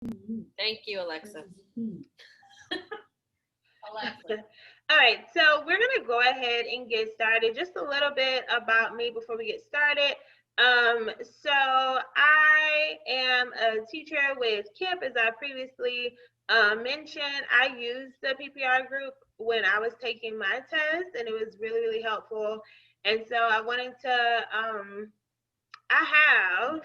Thank you, Alexa. Alexa. All right, so we're going to go ahead and get started. Just a little bit about me before we get started. So I am a teacher with Camp, as I previously mentioned. I used the PPR group when I was taking my test, and it was really, really helpful. And so I wanted to, I have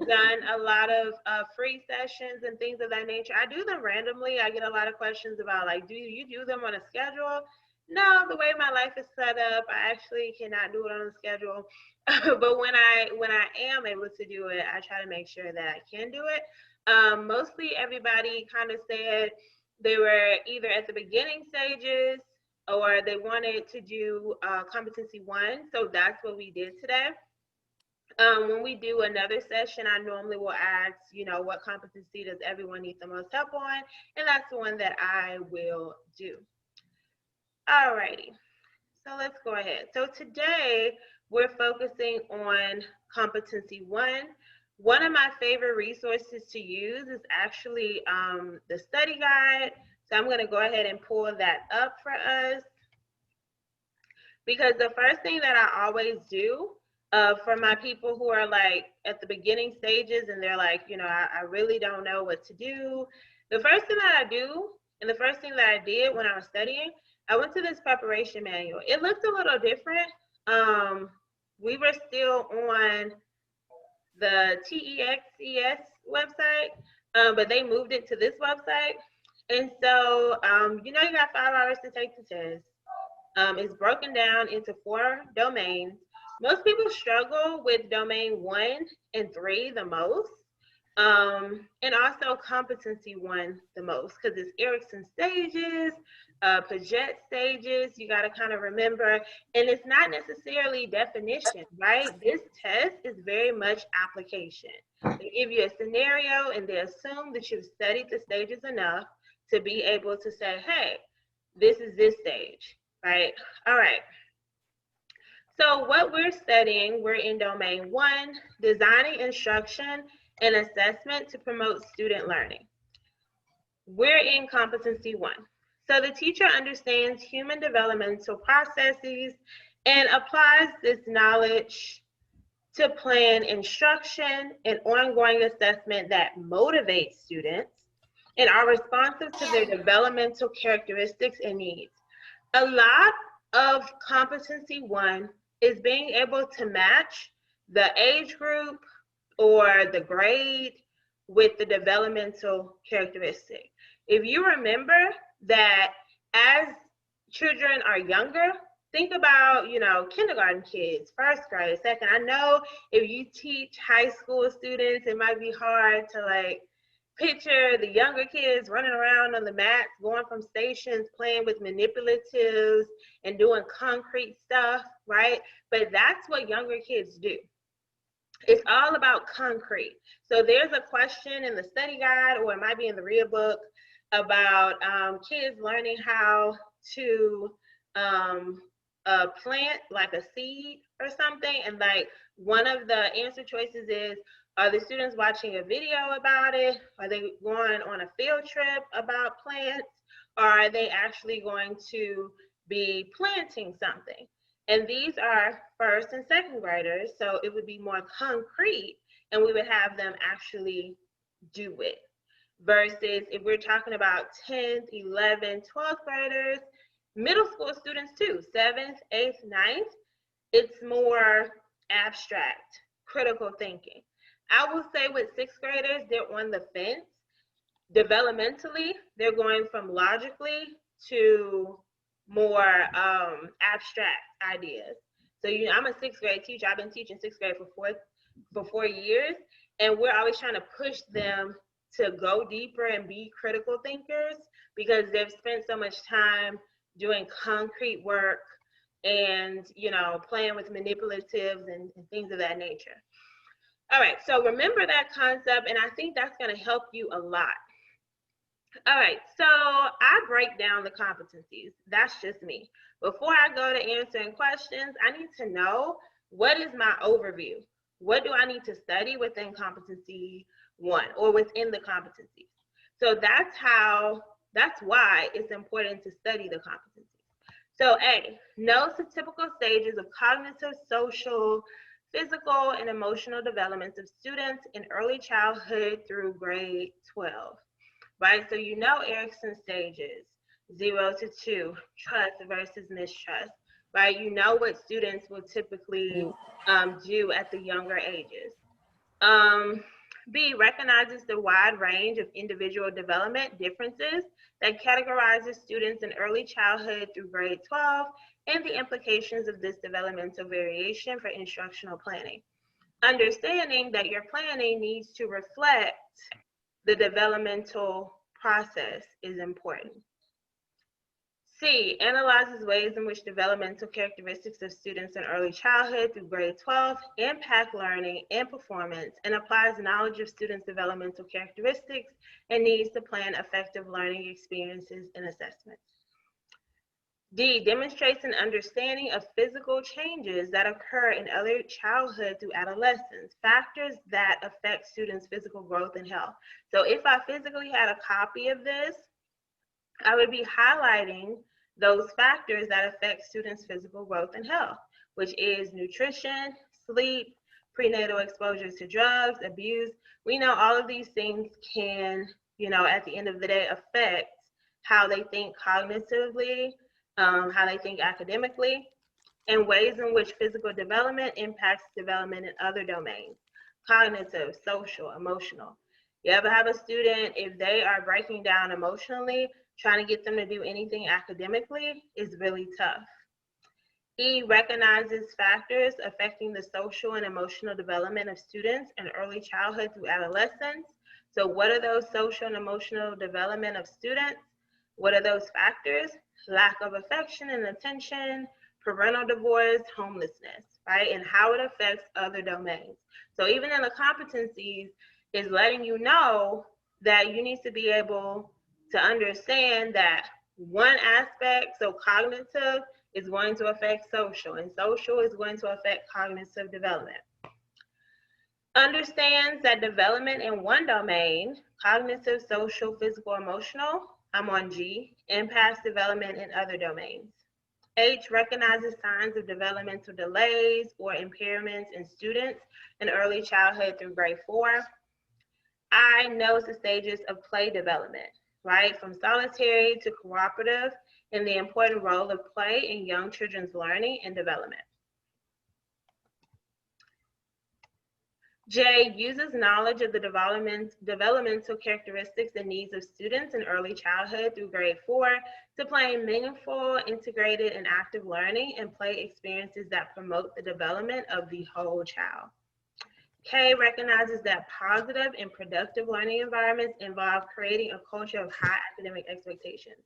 done a lot of free sessions and things of that nature. I do them randomly. I get a lot of questions about, like, do you do them on a schedule? No, the way my life is set up, I actually cannot do it on a schedule. But when I am able to do it, I try to make sure that I can do it. Mostly everybody kind of said they were either at the beginning stages or they wanted to do Competency One. So that's what we did today. When we do another session, I normally will ask, what competency does everyone need the most help on? And that's the one that I will do. Alrighty, so let's go ahead. So today we're focusing on Competency One. One of my favorite resources to use is actually the study guide. So I'm going to go ahead and pull that up for us, because the first thing that I always do for my people who are like at the beginning stages and they're like, I really don't know what to do. The first thing that I do, and the first thing that I did when I was studying, I went to this preparation manual. It looked a little different. We were still on the TEXES website, but they moved it to this website. And so, you got 5 hours to take the test. It's broken down into 4 domains. Most people struggle with domain 1 and 3 the most, and also competency 1 the most, because it's Erickson stages, Piaget stages. You got to kind of remember, and it's not necessarily definition, right? This test is very much application. They give you a scenario and they assume that you've studied the stages enough to be able to say, hey, this is this stage, right? All right. So what we're studying, we're in domain 1, designing instruction and assessment to promote student learning. We're in competency 1. So the teacher understands human developmental processes and applies this knowledge to plan instruction and ongoing assessment that motivates students and are responsive to their developmental characteristics and needs. A lot of competency 1 is being able to match the age group or the grade with the developmental characteristic. If you remember that as children are younger, think about, kindergarten kids, first grade, second. I know if you teach high school students, it might be hard to picture the younger kids running around on the mats, going from stations, playing with manipulatives and doing concrete stuff, right? But that's what younger kids do. It's all about concrete. So there's a question in the study guide, or it might be in the real book, about kids learning how to plant like a seed or something. And one of the answer choices is, are the students watching a video about it? Are they going on a field trip about plants? Or are they actually going to be planting something? And these are first and second graders, so it would be more concrete and we would have them actually do it. Versus if we're talking about 10th, 11th, 12th graders, middle school students too, 7th, 8th, 9th, it's more abstract, critical thinking. I will say with 6th graders, they're on the fence. Developmentally, they're going from logically to more abstract ideas. So I'm a 6th grade teacher. I've been teaching 6th grade for 4 years, and we're always trying to push them to go deeper and be critical thinkers, because they've spent so much time doing concrete work and playing with manipulatives and things of that nature. All right, so remember that concept, and I think that's going to help you a lot. All right, so I break down the competencies. That's just me. Before I go to answering questions, I need to know, what is my overview? What do I need to study within competency 1 or within the competencies? So that's why it's important to study the competencies. So A, knows the typical stages of cognitive, social, physical, and emotional developments of students in early childhood through grade 12, right? So you know Erickson stages, 0 to 2, trust versus mistrust, right? You know what students will typically do at the younger ages. B, recognizes the wide range of individual development differences that categorizes students in early childhood through grade 12 and the implications of this developmental variation for instructional planning. Understanding that your planning needs to reflect the developmental process is important. C, analyzes ways in which developmental characteristics of students in early childhood through grade 12 impact learning and performance and applies knowledge of students' developmental characteristics and needs to plan effective learning experiences and assessments. D, demonstrates an understanding of physical changes that occur in early childhood through adolescence, factors that affect students' physical growth and health. So if I physically had a copy of this, I would be highlighting those factors that affect students' physical growth and health, which is nutrition, sleep, prenatal exposure to drugs, abuse. We know all of these things can, at the end of the day, affect how they think cognitively, how they think academically, and ways in which physical development impacts development in other domains, cognitive, social, emotional. You ever have a student, if they are breaking down emotionally, trying to get them to do anything academically is really tough. E, recognizes factors affecting the social and emotional development of students in early childhood through adolescence. So what are those social and emotional development of students? What are those factors? Lack of affection and attention, parental divorce, homelessness, right? And how it affects other domains. So even in the competencies is letting you know that you need to be able to understand that one aspect, so cognitive, is going to affect social, and social is going to affect cognitive development. Understands that development in one domain, cognitive, social, physical, emotional, I'm on G, impacts development in other domains. H, recognizes signs of developmental delays or impairments in students in early childhood through grade 4. I, knows the stages of play development, right? From solitary to cooperative, and the important role of play in young children's learning and development. J, uses knowledge of the developmental characteristics and needs of students in early childhood through grade 4 to plan meaningful, integrated, and active learning and play experiences that promote the development of the whole child. K, recognizes that positive and productive learning environments involve creating a culture of high academic expectations.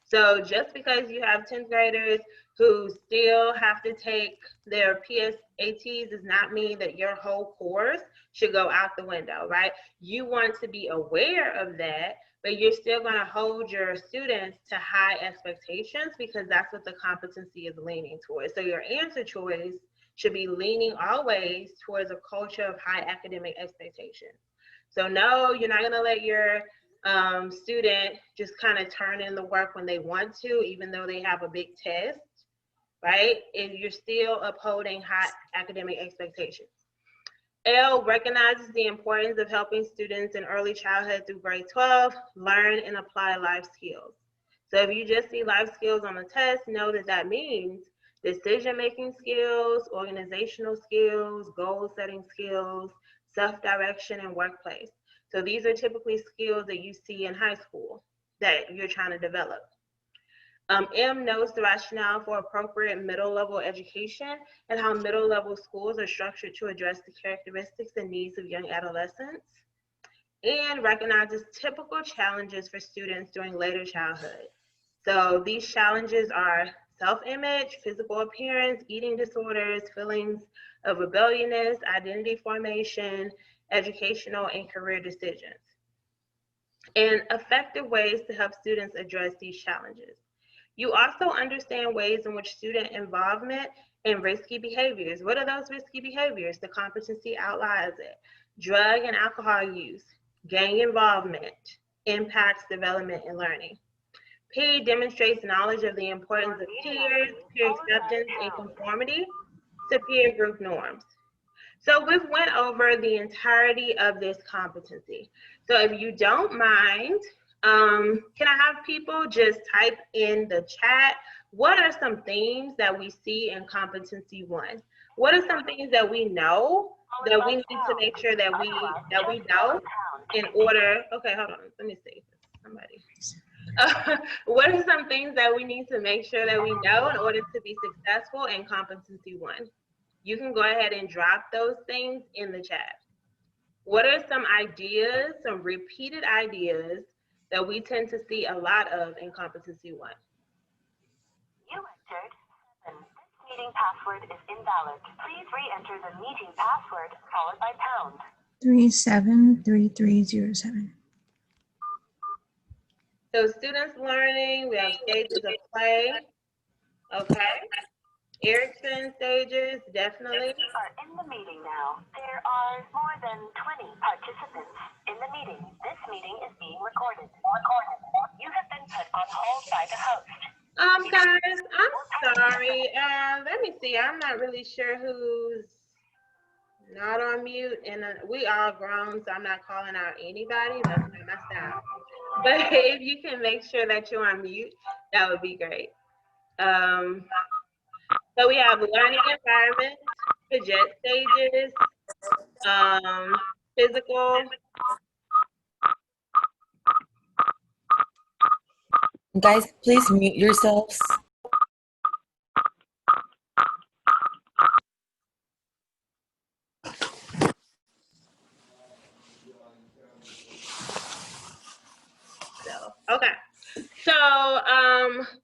So just because you have 10th graders who still have to take their PSATs does not mean that your whole course should go out the window, right? You want to be aware of that, but you're still going to hold your students to high expectations because that's what the competency is leaning towards. So your answer choice should be leaning always towards a culture of high academic expectations. So no, you're not gonna let your student just kind of turn in the work when they want to, even though they have a big test, right? And you're still upholding high academic expectations. L, recognizes the importance of helping students in early childhood through grade 12 learn and apply life skills. So if you just see life skills on the test, know that that means decision-making skills, organizational skills, goal-setting skills, self-direction, and workplace. So these are typically skills that you see in high school that you're trying to develop. M, knows the rationale for appropriate middle-level education and how middle-level schools are structured to address the characteristics and needs of young adolescents, and recognizes typical challenges for students during later childhood. So these challenges are self-image, physical appearance, eating disorders, feelings of rebelliousness, identity formation, educational and career decisions, and effective ways to help students address these challenges. You also understand ways in which student involvement in risky behaviors. What are those risky behaviors? The competency outlines it. Drug and alcohol use, gang involvement, impacts development and learning. P, demonstrates knowledge of the importance of peers, peer acceptance, and conformity to peer group norms. So we've went over the entirety of this competency. So if you don't mind, can I have people just type in the chat, what are some themes that we see in competency one? What are some things that we know that we need to make sure that we know in order, okay, hold on, let me see, somebody. What are some things that we need to make sure that we know in order to be successful in competency one? You can go ahead and drop those things in the chat. What are some ideas, some repeated ideas that we tend to see a lot of in competency one? You entered 7. This meeting password is invalid. Please re-enter the meeting password followed by pound. 373307. So students learning, we have stages of play. Okay. Erickson stages, definitely. You are in the meeting now. There are more than 20 participants in the meeting. This meeting is being recorded. You have been put on hold by the host. Guys, I'm sorry. Let me see. I'm not really sure who's not on mute, and we all grown, so I'm not calling out anybody. That's not my style. But if you can make sure that you're on mute, that would be great. So we have learning environment, Piaget stages, physical. Guys, please mute yourselves. Okay. So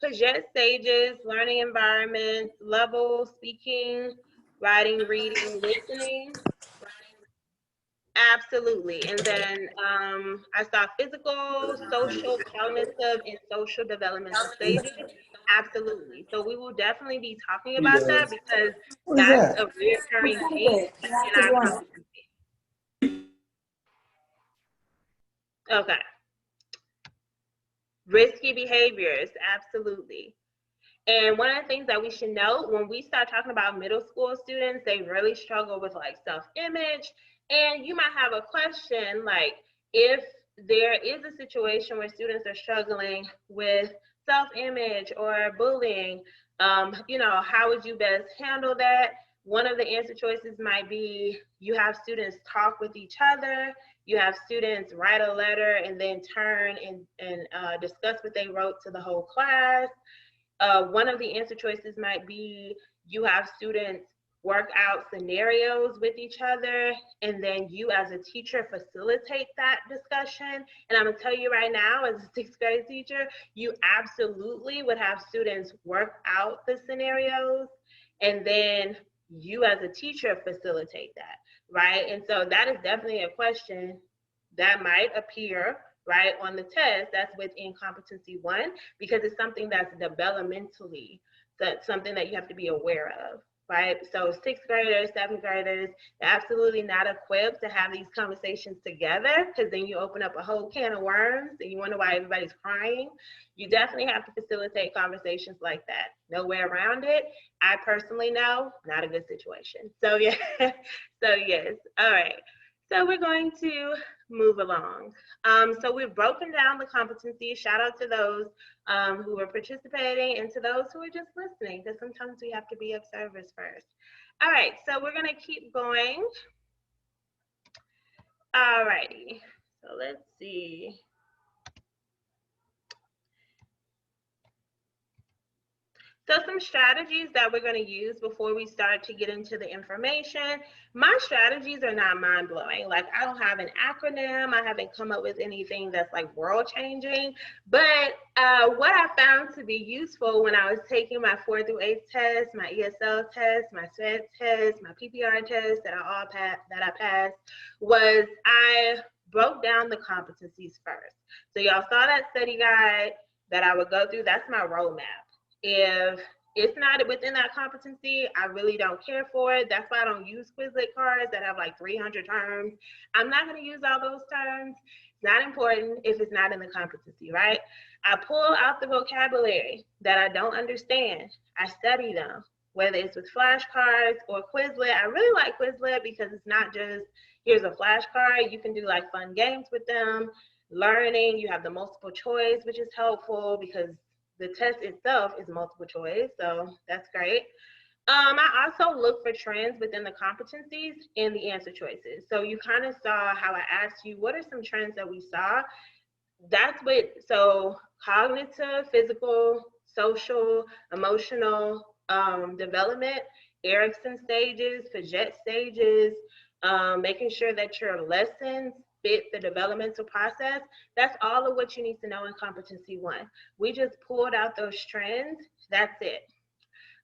Piaget stages, learning environments, level, speaking, writing, reading, listening. Absolutely. And then I saw physical, social, cognitive, and social developmental stages. Absolutely. So we will definitely be talking about that because that's a recurring theme in our competency. Okay. Risky behaviors, absolutely. And one of the things that we should know when we start talking about middle school students, they really struggle with like self-image. And you might have a question like, if there is a situation where students are struggling with self-image or bullying, you know, how would you best handle that? One of the answer choices might be you have students talk with each other, you have students write a letter and then turn and discuss what they wrote to the whole class. One of the answer choices might be you have students work out scenarios with each other, and then you as a teacher facilitate that discussion. And I'm gonna tell you right now, as a sixth grade teacher, you absolutely would have students work out the scenarios, and then you as a teacher facilitate that, right? And so that is definitely a question that might appear right on the test that's within competency one, because it's something that's developmentally, that's something that you have to be aware of, right? So sixth graders, seventh graders, they're absolutely not equipped to have these conversations together, because then you open up a whole can of worms and you wonder why everybody's crying. You definitely have to facilitate conversations like that. No way around it. I personally know, not a good situation. So yeah, so yes, all right. So we're going to move along. So we've broken down the competencies. Shout out to those who are participating and to those who are just listening, because sometimes we have to be observers first. All right, so we're gonna keep going. All righty, so let's see. So some strategies that we're going to use before we start to get into the information. My strategies are not mind-blowing. Like, I don't have an acronym. I haven't come up with anything that's like world-changing. But what I found to be useful when I was taking my 4th through 8th test, my ESL test, my SWET test, my PPR test that I passed, was I broke down the competencies first. So y'all saw that study guide that I would go through. That's my roadmap. If it's not within that competency, I really don't care for it. That's why I don't use Quizlet cards that have like 300 terms. I'm not going to use all those terms. not important if it's not in the competency, right? I pull out the vocabulary that I don't understand. I study them, whether it's with flashcards or Quizlet. I really like Quizlet because it's not just, here's a flashcard. You can do like fun games with them, learning. You have the multiple choice, which is helpful because the test itself is multiple choice. So that's great. I also look for trends within the competencies in the answer choices. So you kind of saw how I asked you, what are some trends that we saw? That's what, so cognitive, physical, social, emotional development, Erickson stages, Piaget stages, making sure that your lessons fit the developmental process. That's all of what you need to know in Competency One. We just pulled out those trends. That's it.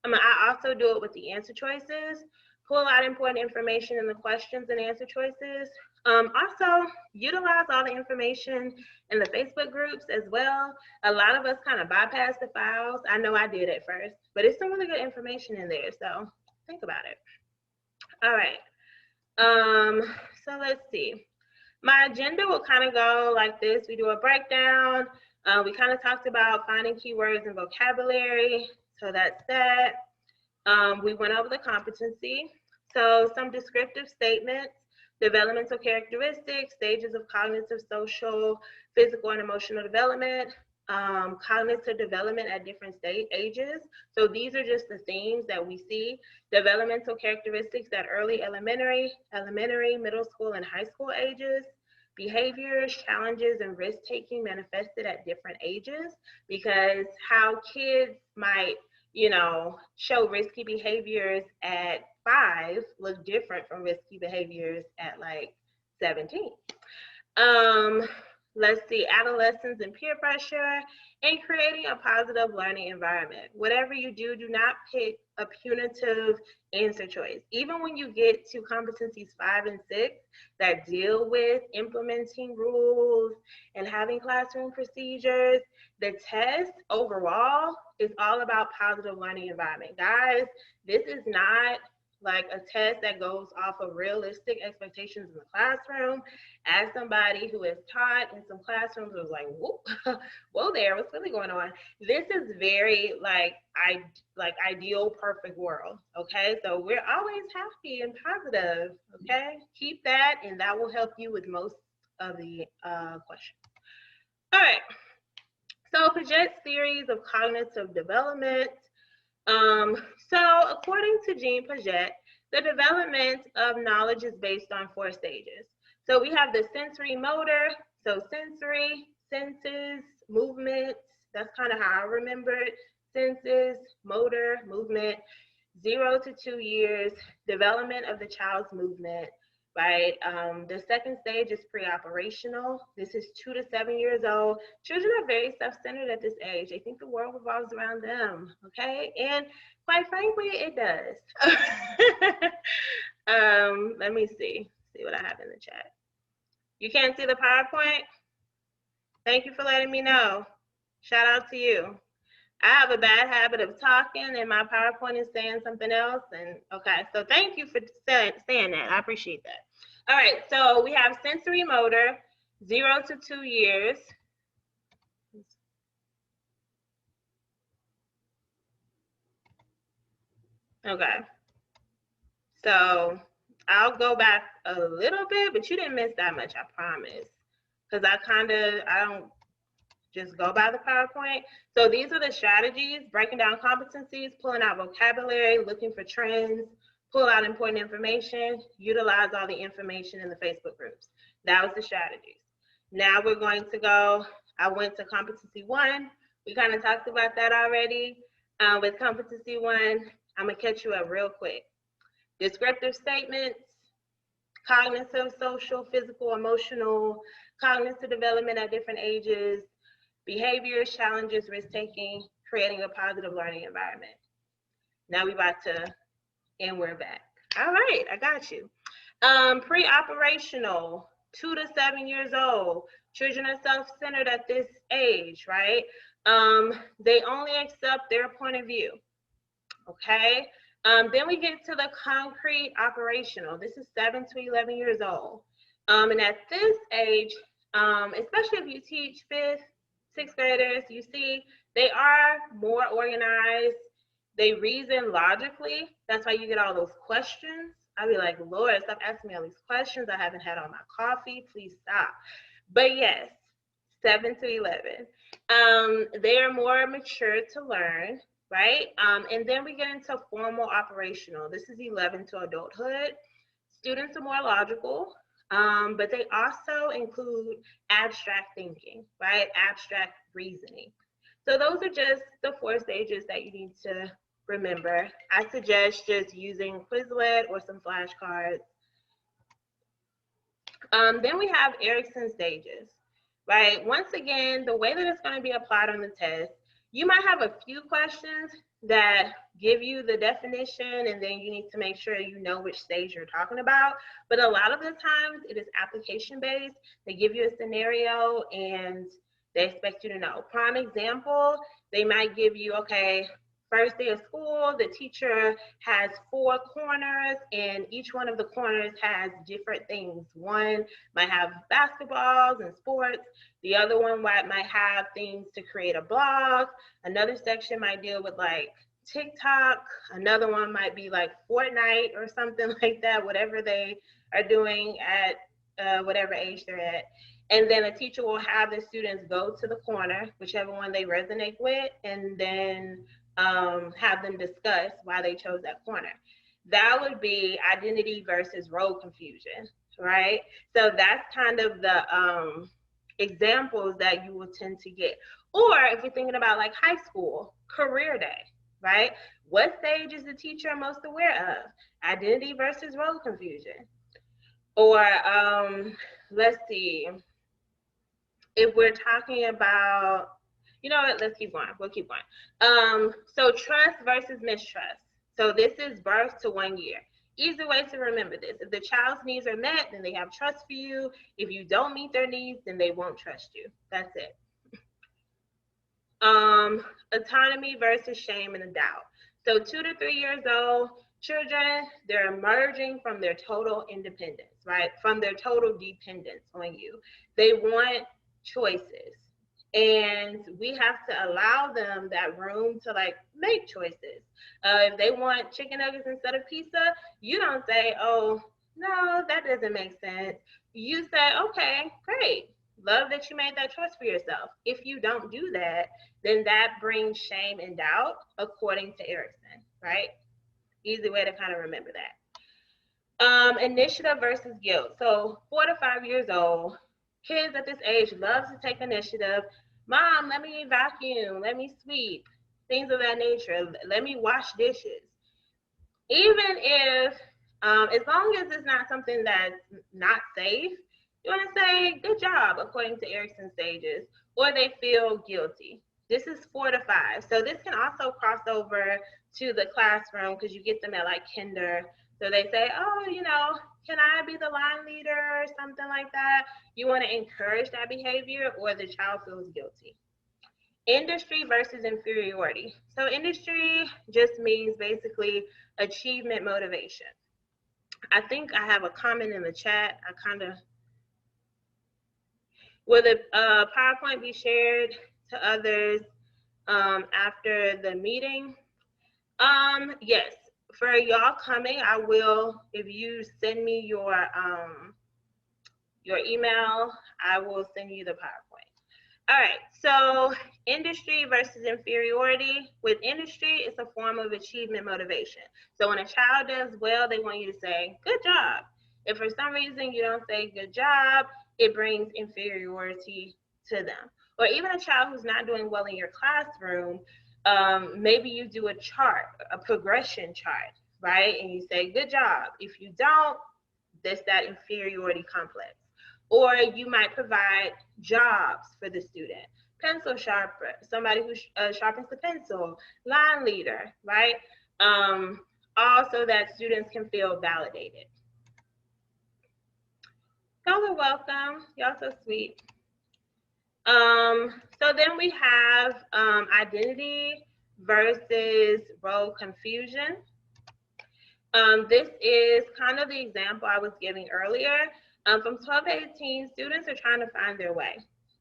I also do it with the answer choices, pull out important information in the questions and answer choices. Also, utilize all the information in the Facebook groups as well. A lot of us kind of bypass the files. I know I did at first, but it's some really good information in there, so think about it. All right, so let's see. My agenda will kind of go like this. We do a breakdown. We kind of talked about finding keywords and vocabulary. So that's that. We went over the competency. So some descriptive statements, developmental characteristics, stages of cognitive, social, physical, and emotional development, cognitive development at different ages. So these are just the themes that we see. Developmental characteristics at early elementary, middle school, and high school ages. Behaviors, challenges, and risk-taking manifested at different ages, because how kids might, you know, show risky behaviors at 5 look different from risky behaviors at like 17. Let's see, adolescence and peer pressure, and creating a positive learning environment. Whatever you do, do not pick a punitive answer choice. Even when you get to competencies 5 and 6 that deal with implementing rules and having classroom procedures, the test overall is all about positive learning environment. Guys, this is not like a test that goes off of realistic expectations in the classroom. As somebody who has taught in some classrooms, was like, whoa, whoa there, what's really going on? This is very like ideal, perfect world, okay? So we're always happy and positive, okay? Keep that, and that will help you with most of the questions. All right, so Piaget's theories of cognitive development. So according to Jean Piaget, the development of knowledge is based on 4 stages. So we have the sensory motor, so sensory, senses, movements, that's kind of how I remember it, senses, motor, movement, 0 to 2 years, development of the child's movement, right? The second stage is pre-operational. This is 2 to 7 years old. Children are very self-centered at this age. They think the world revolves around them, okay? And quite frankly, it does. Let me see what I have in the chat. You can't see the PowerPoint? Thank you for letting me know. Shout out to you. I have a bad habit of talking and my PowerPoint is saying something else. And okay, so thank you for saying that. I appreciate that. All right, so we have sensory motor, 0 to 2 years. Okay, so I'll go back a little bit, but you didn't miss that much, I promise. Because I don't just go by the PowerPoint. So these are the strategies: breaking down competencies, pulling out vocabulary, looking for trends, pull out important information, utilize all the information in the Facebook groups. That was the strategies. Now we're going to go, I went to Competency One. We kind of talked about that already. With Competency One, I'm gonna catch you up real quick. Descriptive statements, cognitive, social, physical, emotional, cognitive development at different ages, behaviors, challenges, risk-taking, creating a positive learning environment. Now we're about to, and we're back. All right, I got you. Pre-operational, 2 to 7 years old. Children are self-centered at this age, right? They only accept their point of view, okay? Then we get to the concrete operational. This is 7 to 11 years old. And at this age, especially if you teach 5th, 6th graders, you see they are more organized. They reason logically. That's why you get all those questions. I'd be like, Lord, stop asking me all these questions. I haven't had all my coffee. Please stop. But yes, 7 to 11. They are more mature to learn, right? And then we get into formal operational. This is 11 to adulthood. Students are more logical, but they also include abstract thinking, right? Abstract reasoning. So those are just the 4 stages that you need to remember. I suggest just using Quizlet or some flashcards. Then we have Erickson stages, right? Once again, the way that it's going to be applied on the test, you might have a few questions that give you the definition, and then you need to make sure you know which stage you're talking about. But a lot of the times it is application based. They give you a scenario and they expect you to know. Prime example, they might give you, okay, first day of school, the teacher has 4 corners, and each one of the corners has different things. One might have basketballs and sports. The other one might have things to create a blog. Another section might deal with like TikTok. Another one might be like Fortnite or something like that, whatever they are doing at whatever age they're at. And then the teacher will have the students go to the corner, whichever one they resonate with, and then have them discuss why they chose that corner. That would be identity versus role confusion, right? So that's kind of the examples that you will tend to get. Or if you're thinking about like high school, career day, right? What stage is the teacher most aware of? Identity versus role confusion. Or let's see, if we're talking about, you know what, let's keep going. We'll keep going. So trust versus mistrust. So this is birth to 1 year. Easy way to remember this. If the child's needs are met, then they have trust for you. If you don't meet their needs, then they won't trust you. That's it. Autonomy versus shame and doubt. So 2 to 3 years old, children, they're emerging from their total independence, right? From their total dependence on you. They want choices. And we have to allow them that room to like make choices. If they want chicken nuggets instead of pizza, you don't say, oh, no, that doesn't make sense. You say, okay, great. Love that you made that choice for yourself. If you don't do that, then that brings shame and doubt, according to Erickson, right? Easy way to kind of remember that. Initiative versus guilt. So 4 to 5 years old, kids at this age love to take initiative. Mom, let me vacuum, let me sweep, things of that nature. Let me wash dishes. Even if, as long as it's not something that's not safe, you want to say, good job, according to Erickson stages, or they feel guilty. This is 4 to 5. So this can also cross over to the classroom because you get them at like kinder. So they say, oh, you know, can I be the line leader or something like that? You want to encourage that behavior, or the child feels guilty. Industry versus inferiority. So industry just means basically achievement motivation. I think I have a comment in the chat. Will the PowerPoint be shared to others after the meeting? Yes. For y'all coming, I will, if you send me your email, I will send you the PowerPoint. All right, so industry versus inferiority. With industry, it's a form of achievement motivation. So when a child does well, they want you to say, good job. If for some reason you don't say good job, it brings inferiority to them. Or even a child who's not doing well in your classroom, maybe you do a chart, a progression chart, right? And you say, good job. If you don't, that's that inferiority complex. Or you might provide jobs for the student. Pencil sharper, somebody who sharpens the pencil, line leader, right? Also that students can feel validated. Y'all are welcome. Y'all so sweet. So then we have identity versus role confusion. This is kind of the example I was giving earlier. From 12 to 18, students are trying to find their way.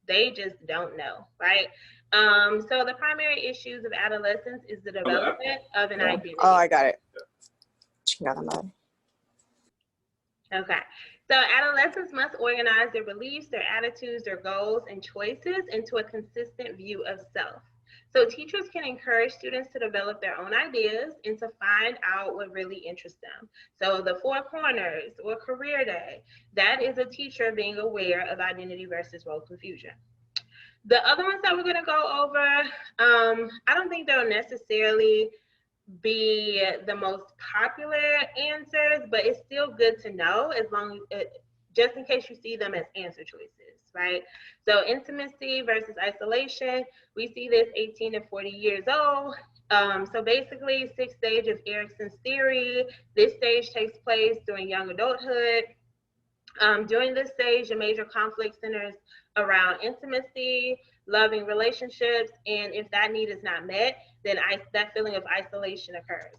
They just don't know, right? So the primary issues of adolescence is the development of an identity. Oh, I got it. Okay. So adolescents must organize their beliefs, their attitudes, their goals, and choices into a consistent view of self. So teachers can encourage students to develop their own ideas and to find out what really interests them. So the Four Corners or Career Day, that is a teacher being aware of identity versus role confusion. The other ones that we're going to go over, I don't think they'll necessarily be the most popular answers, but it's still good to know as long as, just in case you see them as answer choices, right? So intimacy versus isolation, we see this 18 to 40 years old. So basically, sixth stage of Erickson's theory, this stage takes place during young adulthood. During this stage, the major conflict centers around intimacy, loving relationships, and if that need is not met, then that feeling of isolation occurs.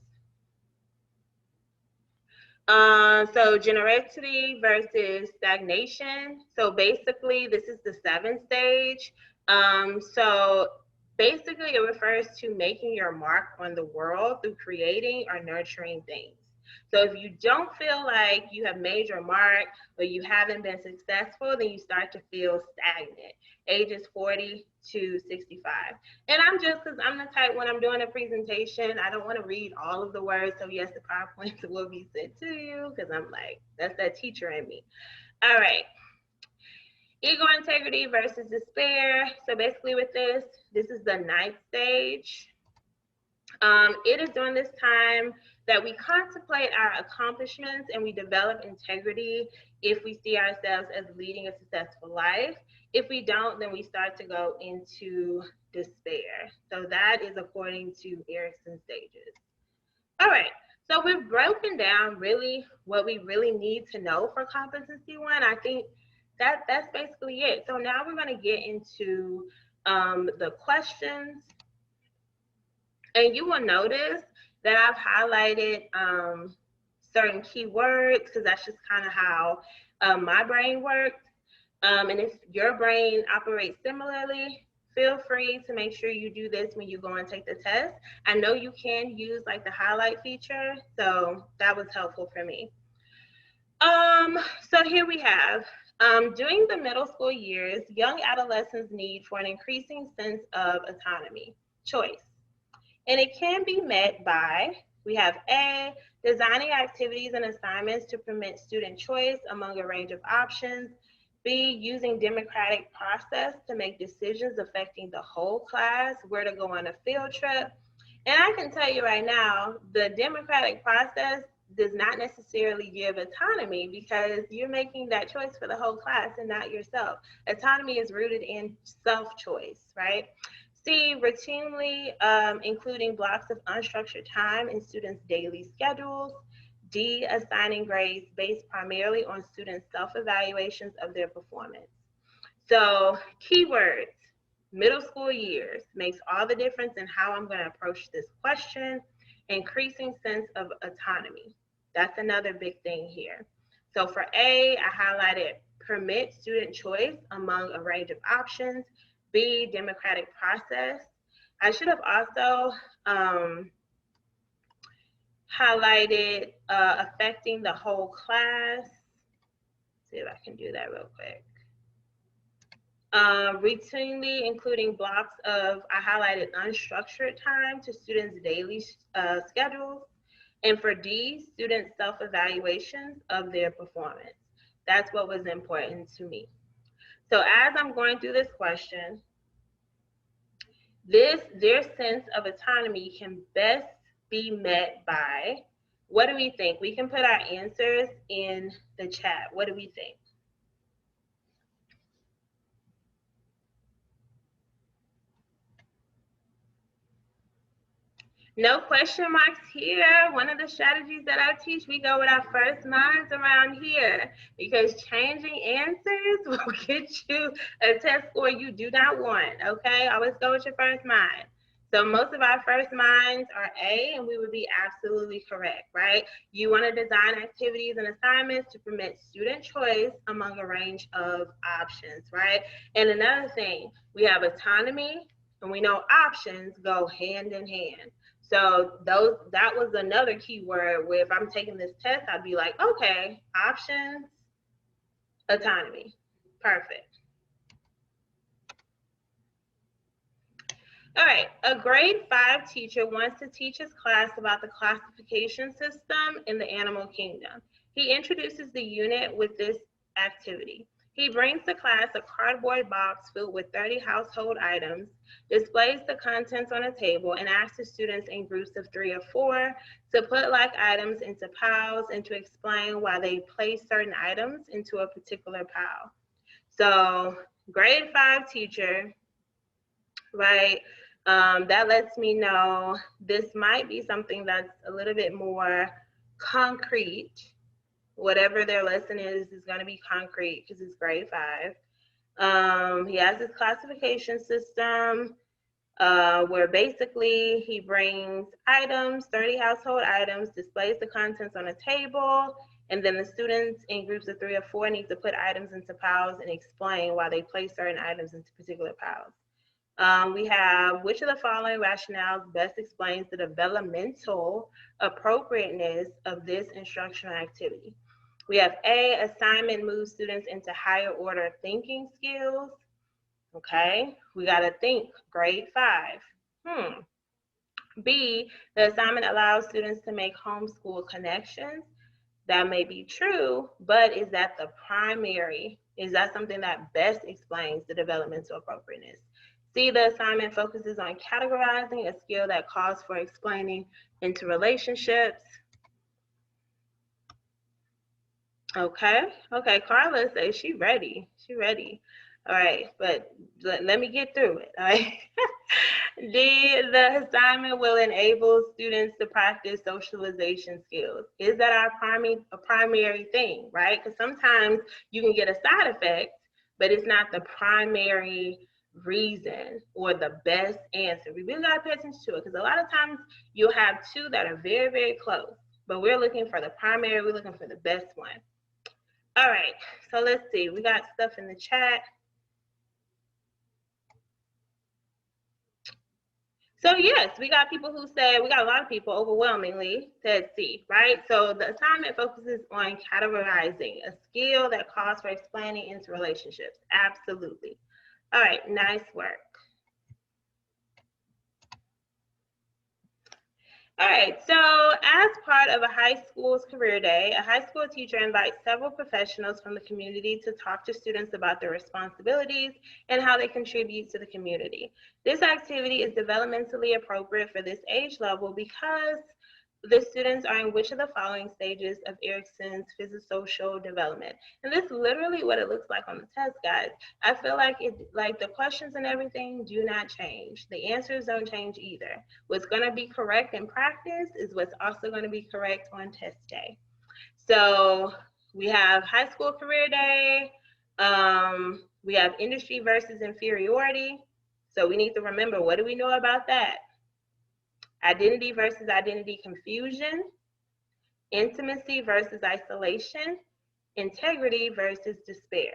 So genericity versus stagnation. So basically, this is the seventh stage. So basically, it refers to making your mark on the world through creating or nurturing things. So if you don't feel like you have made your mark or you haven't been successful, then you start to feel stagnant. Ages 40 to 65. And I'm just, because I'm the type, when I'm doing a presentation, I don't want to read all of the words. So yes, the PowerPoints will be sent to you because I'm like, that's that teacher in me. All right. Ego integrity versus despair. So basically with this is the ninth stage. It is during this time that we contemplate our accomplishments and we develop integrity if we see ourselves as leading a successful life. If we don't, then we start to go into despair. So that is according to Erickson stages. All right, so we've broken down really what we really need to know for Competency One. I think that's basically it. So now we're going to get into the questions. And you will notice that I've highlighted certain keywords because that's just kind of how my brain works. And if your brain operates similarly, feel free to make sure you do this when you go and take the test. I know you can use like the highlight feature, so that was helpful for me. So here we have, during the middle school years, young adolescents need for an increasing sense of autonomy, choice. And it can be met by, we have A, designing activities and assignments to permit student choice among a range of options. B, using democratic process to make decisions affecting the whole class, where to go on a field trip. And I can tell you right now, the democratic process does not necessarily give autonomy because you're making that choice for the whole class and not yourself. Autonomy is rooted in self-choice, right? C, routinely including blocks of unstructured time in students' daily schedules. D, assigning grades based primarily on students' self-evaluations of their performance. So keywords, middle school years, makes all the difference in how I'm going to approach this question. Increasing sense of autonomy. That's another big thing here. So for A, I highlighted permit student choice among a range of options. B, democratic process. I should have also highlighted affecting the whole class. See if I can do that real quick. Routinely including blocks of, I highlighted unstructured time to students' daily schedules. And for D, student self-evaluations of their performance. That's what was important to me. So as I'm going through this question, their sense of autonomy can best be met by, what do we think? We can put our answers in the chat. What do we think? No question marks here. One of the strategies that I teach, we go with our first minds around here because changing answers will get you a test score you do not want, okay? Always go with your first mind. So most of our first minds are A, and we would be absolutely correct, right? You want to design activities and assignments to permit student choice among a range of options, right? And another thing, we have autonomy, and we know options go hand in hand. So that was another key word where if I'm taking this test, I'd be like, okay, options, autonomy, perfect. All right, a grade 5 teacher wants to teach his class about the classification system in the animal kingdom. He introduces the unit with this activity. He brings the class a cardboard box filled with 30 household items, displays the contents on a table, and asks the students in groups of 3 or 4 to put like items into piles and to explain why they place certain items into a particular pile. So, grade 5 teacher, right? That lets me know this might be something that's a little bit more concrete. Whatever their lesson is going to be concrete because it's grade 5. He has this classification system where basically he brings items, 30 household items, displays the contents on a table, and then the students in groups of 3 or 4 need to put items into piles and explain why they place certain items into particular piles. We have, which of the following rationales best explains the developmental appropriateness of this instructional activity? We have A, assignment moves students into higher order thinking skills. Okay, we got to think, grade 5. B, the assignment allows students to make homeschool connections. That may be true, but is that the primary? Is that something that best explains the developmental appropriateness? C, the assignment focuses on categorizing, a skill that calls for explaining into relationships. Okay, Carla says she ready. All right, but let me get through it, all right? D, the assignment will enable students to practice socialization skills. Is that our primary thing, right? Because sometimes you can get a side effect, but it's not the primary reason or the best answer. We really got to pay attention to it because a lot of times you'll have two that are very, very close, but we're looking for the primary, we're looking for the best one. All right, so let's see. We got stuff in the chat. So yes, we got people who said, we got a lot of people overwhelmingly said C, right? So the assignment focuses on categorizing, a skill that calls for explaining into relationships. Absolutely. All right, nice work. All right, so as part of a high school's career day, a high school teacher invites several professionals from the community to talk to students about their responsibilities and how they contribute to the community. This activity is developmentally appropriate for this age level because the students are in which of the following stages of Erickson's psychosocial development. And this is literally what it looks like on the test, guys. I feel like the questions and everything do not change. The answers don't change either. What's going to be correct in practice is what's also going to be correct on test day. So we have high school career day. We have industry versus inferiority. So we need to remember, what do we know about that? Identity versus identity confusion, intimacy versus isolation, integrity versus despair.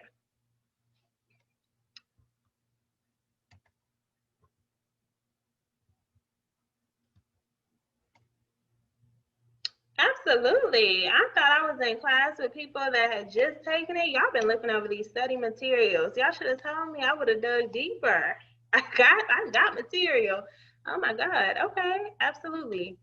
Absolutely. I thought I was in class with people that had just taken it. Y'all been looking over these study materials. Y'all should have told me. I would have dug deeper. I got material. Oh my God. Okay. Absolutely.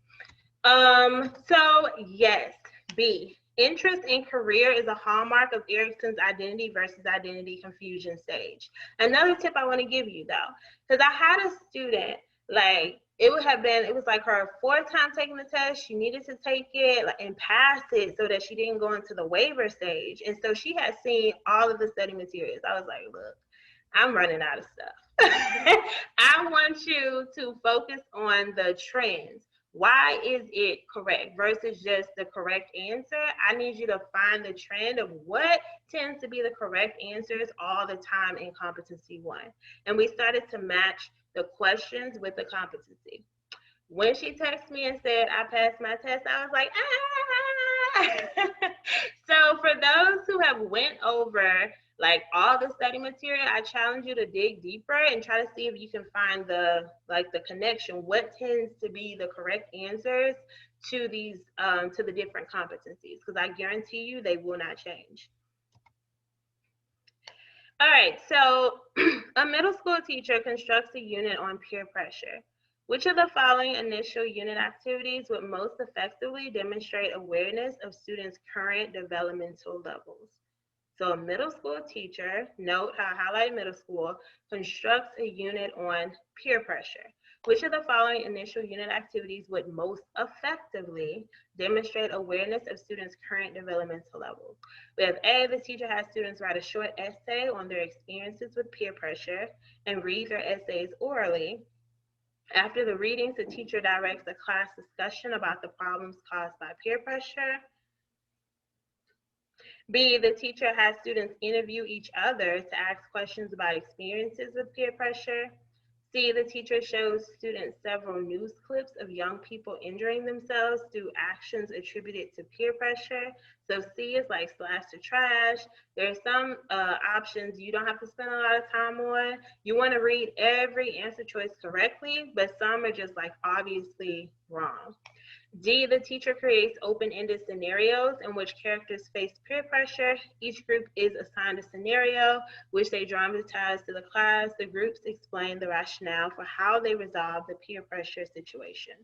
So yes, B. Interest in career is a hallmark of Erickson's identity versus identity confusion stage. Another tip I want to give you though, because I had a student, like it was like her 4th time taking the test. She needed to take it and pass it so that she didn't go into the waiver stage. And so she had seen all of the study materials. I was like, look, I'm running out of stuff. I want you to focus on the trends. Why is it correct versus just the correct answer? I need you to find the trend of what tends to be the correct answers all the time in Competency One. And we started to match the questions with the competency. When she texted me and said I passed my test, I was like, ah! So for those who have went over like all the study material, I challenge you to dig deeper and try to see if you can find the connection. What tends to be the correct answers to these to the different competencies? Because I guarantee you they will not change. All right, so a middle school teacher constructs a unit on peer pressure. Which of the following initial unit activities would most effectively demonstrate awareness of students' current developmental levels? So a middle school teacher, note how I highlighted middle school, constructs a unit on peer pressure. Which of the following initial unit activities would most effectively demonstrate awareness of students' current developmental levels? We have A, the teacher has students write a short essay on their experiences with peer pressure and read their essays orally. After the readings, the teacher directs a class discussion about the problems caused by peer pressure. B, the teacher has students interview each other to ask questions about experiences with peer pressure. C, the teacher shows students several news clips of young people injuring themselves through actions attributed to peer pressure. So C is like slash to trash. There's some options you don't have to spend a lot of time on. You want to read every answer choice correctly, but some are just like obviously wrong. D, the teacher creates open-ended scenarios in which characters face peer pressure. Each group is assigned a scenario, which they dramatize to the class. The groups explain the rationale for how they resolve the peer pressure situation.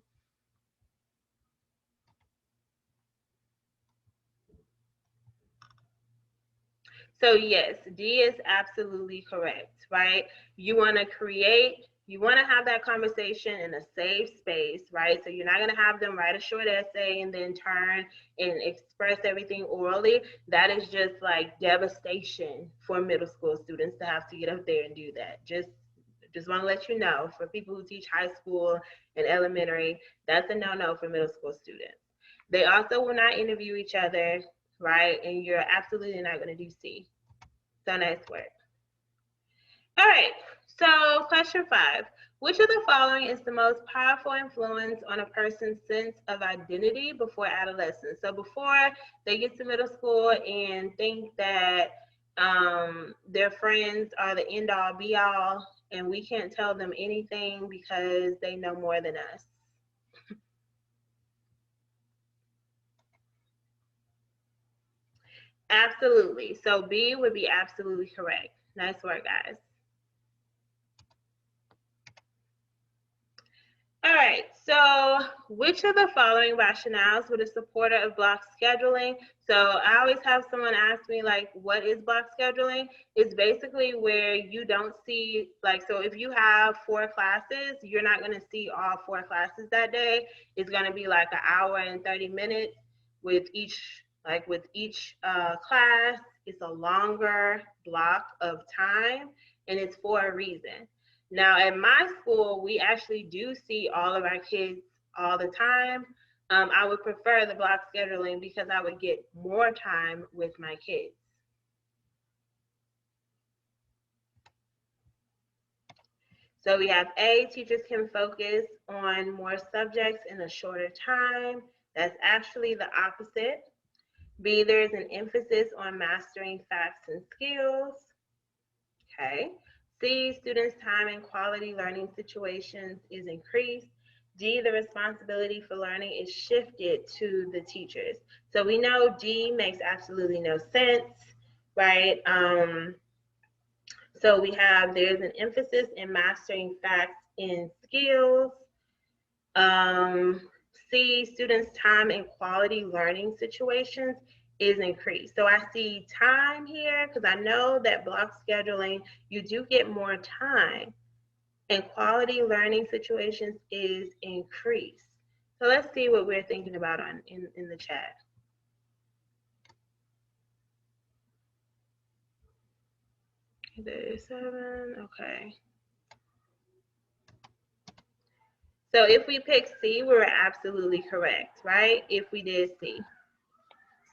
So yes, D is absolutely correct, right? You want to have that conversation in a safe space, right? So you're not going to have them write a short essay and then turn and express everything orally. That is just like devastation for middle school students to have to get up there and do that. Just want to let you know, for people who teach high school and elementary, that's a no-no for middle school students. They also will not interview each other, right? And you're absolutely not going to do C. So nice work. All right, so question 5. Which of the following is the most powerful influence on a person's sense of identity before adolescence? So before they get to middle school and think that their friends are the end all be all and we can't tell them anything because they know more than us. Absolutely. So B would be absolutely correct. Nice work, guys. All right, so which of the following rationales would a supporter of block scheduling? So I always have someone ask me, like, what is block scheduling? It's basically where you don't see, like, so if you have 4 classes, you're not going to see all 4 classes that day. It's going to be like an hour and 30 minutes with each class. It's a longer block of time, and it's for a reason. Now, at my school, we actually do see all of our kids all the time. I would prefer the block scheduling because I would get more time with my kids. So we have A, teachers can focus on more subjects in a shorter time. That's actually the opposite. B, there's an emphasis on mastering facts and skills. Okay. C, students' time in quality learning situations is increased. D, the responsibility for learning is shifted to the teachers. So we know D makes absolutely no sense, right? So we have, there's an emphasis in mastering facts and skills. C, students' time in quality learning situations is increased. So I see time here because I know that block scheduling, you do get more time, and quality learning situations is increased. So let's see what we're thinking about in the chat. There's 7, okay. So if we pick C, we're absolutely correct, right? If we did C.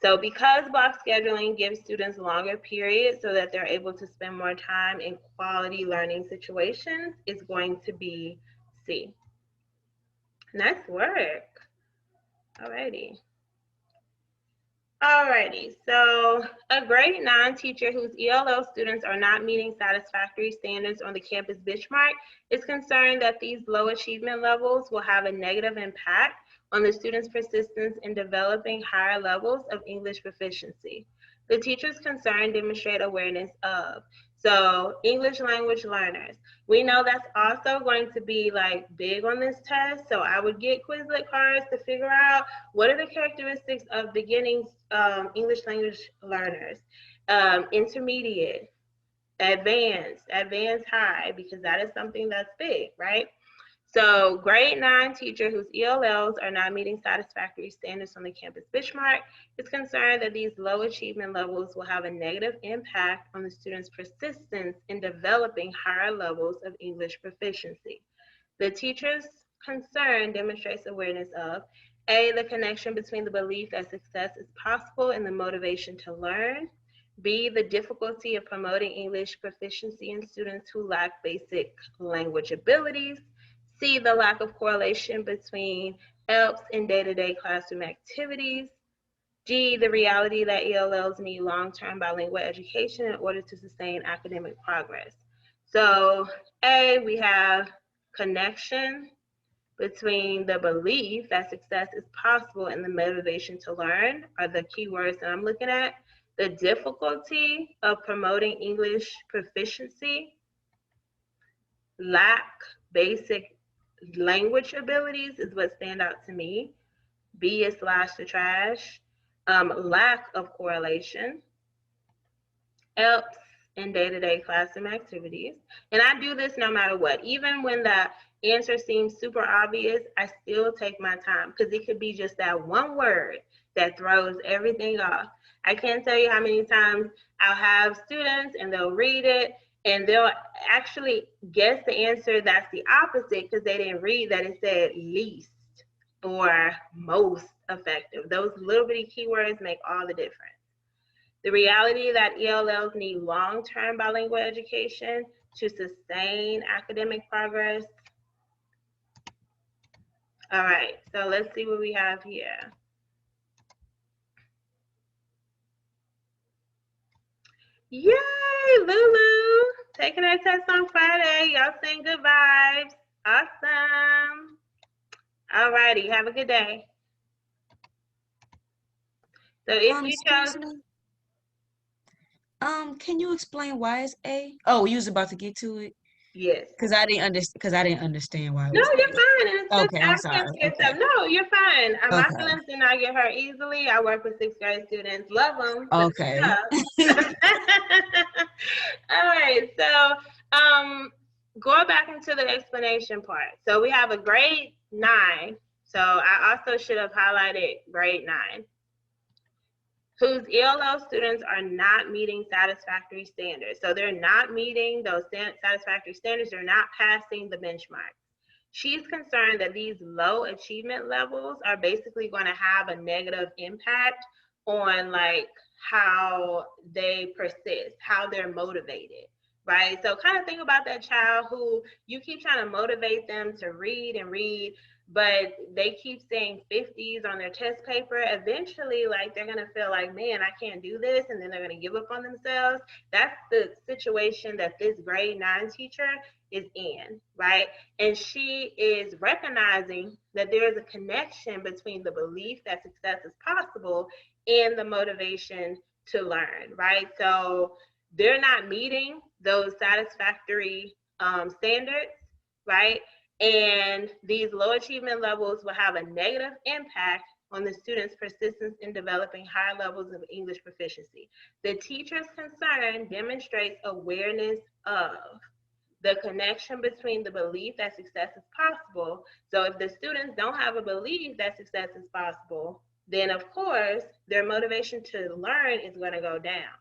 So because block scheduling gives students longer periods so that they're able to spend more time in quality learning situations, it's going to be C. Nice work. Alrighty. Alrighty, so a grade 9 teacher whose ELL students are not meeting satisfactory standards on the campus benchmark is concerned that these low achievement levels will have a negative impact on the students' persistence in developing higher levels of English proficiency. The teacher's concern demonstrate awareness of. So English language learners, we know that's also going to be like big on this test. So I would get Quizlet cards to figure out what are the characteristics of beginning English language learners, intermediate, advanced high, because that is something that's big, right? So grade 9 teacher whose ELLs are not meeting satisfactory standards on the campus benchmark is concerned that these low achievement levels will have a negative impact on the students' persistence in developing higher levels of English proficiency. The teacher's concern demonstrates awareness of A, the connection between the belief that success is possible and the motivation to learn. B, the difficulty of promoting English proficiency in students who lack basic language abilities. C, the lack of correlation between ELPs and day-to-day classroom activities. G, the reality that ELLs need long-term bilingual education in order to sustain academic progress. So A, we have connection between the belief that success is possible and the motivation to learn are the key words that I'm looking at. The difficulty of promoting English proficiency, lack basic language abilities is what stand out to me. B is slash the trash. Lack of correlation, ELPs in day-to-day classroom activities. And I do this no matter what. Even when the answer seems super obvious, I still take my time because it could be just that one word that throws everything off. I can't tell you how many times I'll have students and they'll read it and they'll actually guess the answer that's the opposite because they didn't read that it said least or most effective. Those little bitty keywords make all the difference. The reality that ELLs need long-term bilingual education to sustain academic progress. All right, so let's see what we have here. Yay, Lulu, taking her test on Friday. Y'all saying good vibes. Awesome. All righty, have a good day. So if you chose, Excuse me. Can you explain why it's A? Oh, you was about to get to it? yes. Because I didn't understand why it No, was you're A. fine. And it's just Okay, I'm asking sorry. for yourself. Okay. No, you're fine. My Okay. feelings do not get hurt easily. I work with 6th grade students. Love them. Okay. All right. So going back into the explanation part. So we have a grade 9. So I also should have highlighted grade 9. Whose ELL students are not meeting satisfactory standards. So they're not meeting those satisfactory standards. They're not passing the benchmark. She's concerned that these low achievement levels are basically going to have a negative impact on like how they persist, how they're motivated, right? So kind of think about that child who you keep trying to motivate them to read and read, but they keep saying 50s on their test paper. Eventually, like they're gonna feel like, man, I can't do this, and then they're gonna give up on themselves. That's the situation that this grade 9 teacher is in, right? And she is recognizing that there is a connection between the belief that success is possible and the motivation to learn, right? So they're not meeting those satisfactory standards, right? And these low achievement levels will have a negative impact on the student's persistence in developing high levels of English proficiency. The teacher's concern demonstrates awareness of the connection between the belief that success is possible. So if the students don't have a belief that success is possible, then of course their motivation to learn is going to go down.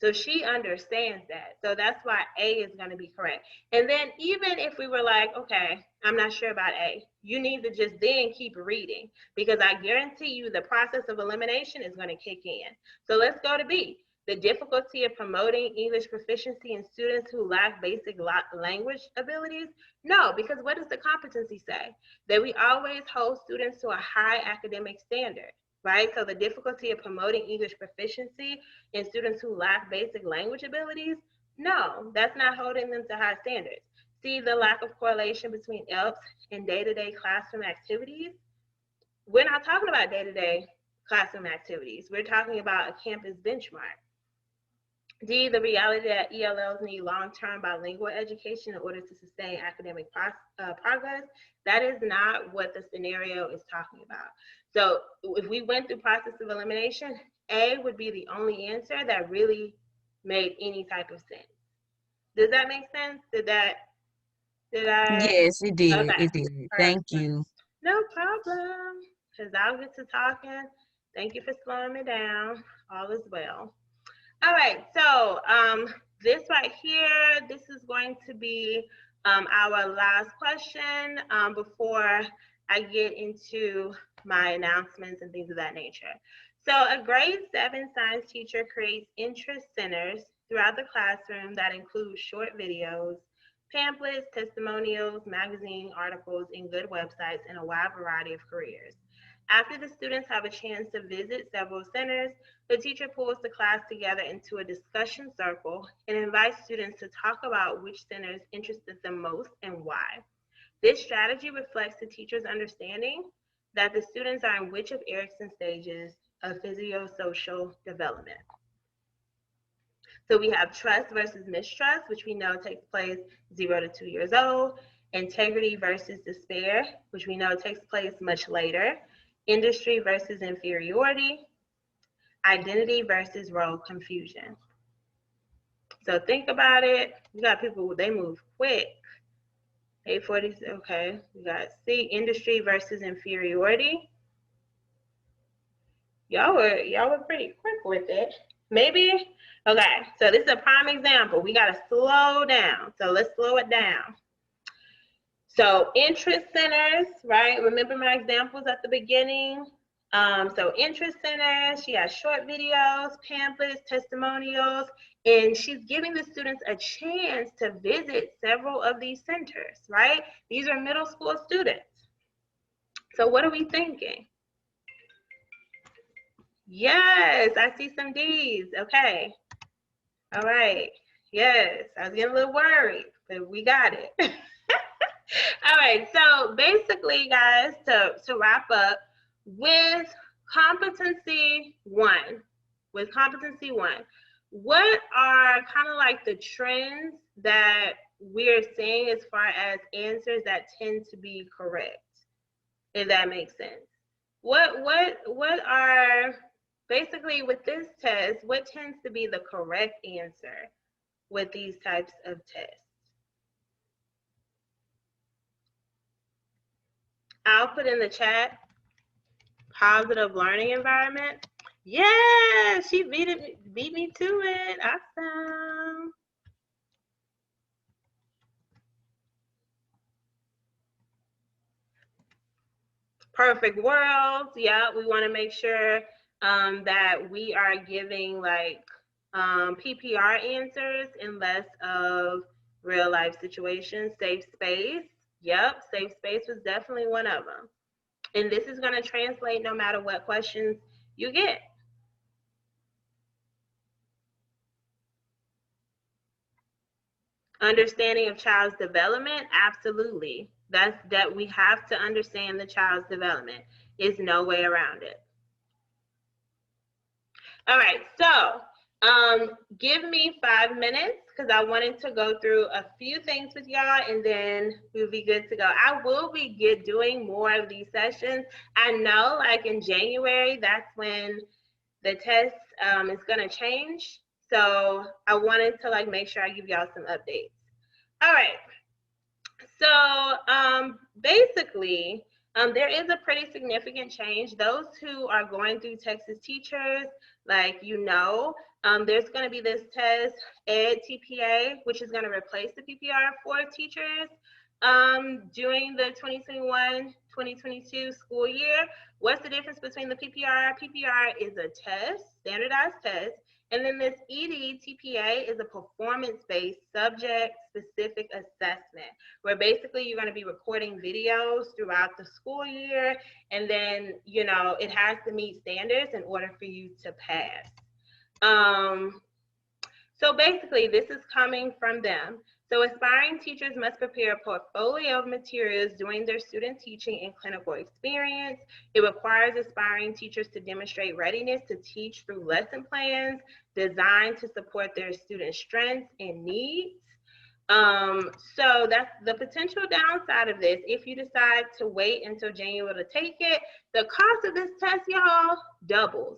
So she understands that. So that's why A is going to be correct. And then even if we were like, okay, I'm not sure about A, you need to just then keep reading, because I guarantee you the process of elimination is going to kick in. So let's go to B. The difficulty of promoting English proficiency in students who lack basic language abilities? No, because what does the competency say? That we always hold students to a high academic standard, right? So the difficulty of promoting English proficiency in students who lack basic language abilities? No, that's not holding them to high standards. See the lack of correlation between ELPS and day-to-day classroom activities? We're not talking about day-to-day classroom activities. We're talking about a campus benchmark. D, the reality that ELLs need long-term bilingual education in order to sustain academic progress. That is not what the scenario is talking about. So if we went through process of elimination, A would be the only answer that really made any type of sense. Does that make sense? Did I? Yes, it did. Okay. It did. Thank you. No problem, because I'll get to talking. Thank you for slowing me down. All is well. All right, so this right here, this is going to be our last question before I get into my announcements and things of that nature. So a grade 7 science teacher creates interest centers throughout the classroom that include short videos, pamphlets, testimonials, magazine articles, and good websites in a wide variety of careers. After the students have a chance to visit several centers, the teacher pulls the class together into a discussion circle and invites students to talk about which centers interested them most and why. This strategy reflects the teacher's understanding that the students are in which of Erickson stages of psychosocial development. So we have trust versus mistrust, which we know takes place 0 to 2 years old. Integrity versus despair, which we know takes place much later. Industry versus inferiority. Identity versus role confusion. So think about it. You got people, they move quick. 840, okay. We got C, industry versus inferiority. Y'all were pretty quick with it. Maybe, okay, so this is a prime example. We gotta slow down. So let's slow it down. So interest centers, right? Remember my examples at the beginning? So interest centers, she has short videos, pamphlets, testimonials, and she's giving the students a chance to visit several of these centers, right? These are middle school students. So what are we thinking? Yes, I see some D's. Okay. All right. Yes, I was getting a little worried, but we got it. All right. So basically, guys, to wrap up, with competency one, what are kind of like the trends that we're seeing as far as answers that tend to be correct, if that makes sense? What are basically with this test, what tends to be the correct answer with these types of tests? I'll put in the chat, positive learning environment. Yeah, she beat me to it. Awesome. Perfect worlds. Yeah, we want to make sure that we are giving like PPR answers and less of real life situations. Safe space. Yep, safe space was definitely one of them. And this is going to translate no matter what questions you get. Understanding of child's development, absolutely. That we have to understand the child's development. There's no way around it. All right, so give me 5 minutes because I wanted to go through a few things with y'all and then we'll be good to go. I will be doing more of these sessions. I know like in January, that's when the test is gonna change. So I wanted to like make sure I give y'all some updates. All right, so basically, there is a pretty significant change. Those who are going through Texas Teachers, like, there's going to be this test, Ed TPA, which is going to replace the PPR for teachers during the 2021-2022 school year. What's the difference between the PPR? PPR is a test, standardized test, and then this ED TPA is a performance-based subject-specific assessment, where basically you're going to be recording videos throughout the school year, and then, it has to meet standards in order for you to pass. So basically, this is coming from them. So aspiring teachers must prepare a portfolio of materials during their student teaching and clinical experience. It requires aspiring teachers to demonstrate readiness to teach through lesson plans designed to support their students' strengths and needs. So that's the potential downside of this. If you decide to wait until January to take it, the cost of this test, y'all, doubles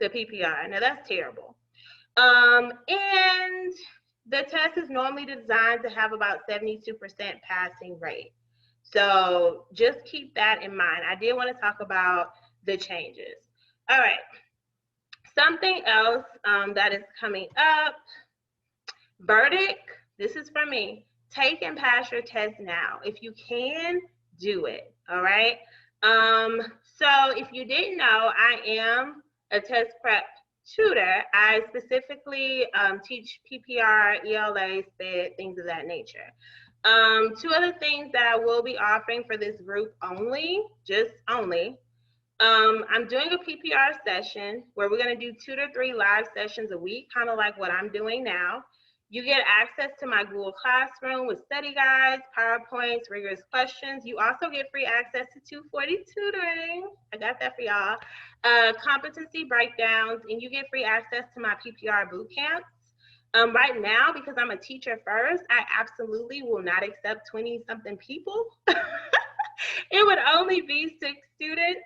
the PPR. Now that's terrible. And the test is normally designed to have about 72% passing rate. So just keep that in mind. I did want to talk about the changes. All right. Something else that is coming up, verdict, this is for me. Take and pass your test now. If you can, do it, all right? So if you didn't know, I am a test prep tutor. I specifically teach PPR, ELA, SPED, things of that nature. Two other things that I will be offering for this group only, I'm doing a PPR session where we're going to do 2 to 3 live sessions a week, kind of like what I'm doing now. You get access to my Google Classroom with study guides, PowerPoints, rigorous questions. You also get free access to 240 tutoring. I got that for y'all. Competency breakdowns, and you get free access to my PPR boot camps. Right now, because I'm a teacher first, I absolutely will not accept 20-something people. It would only be 6 students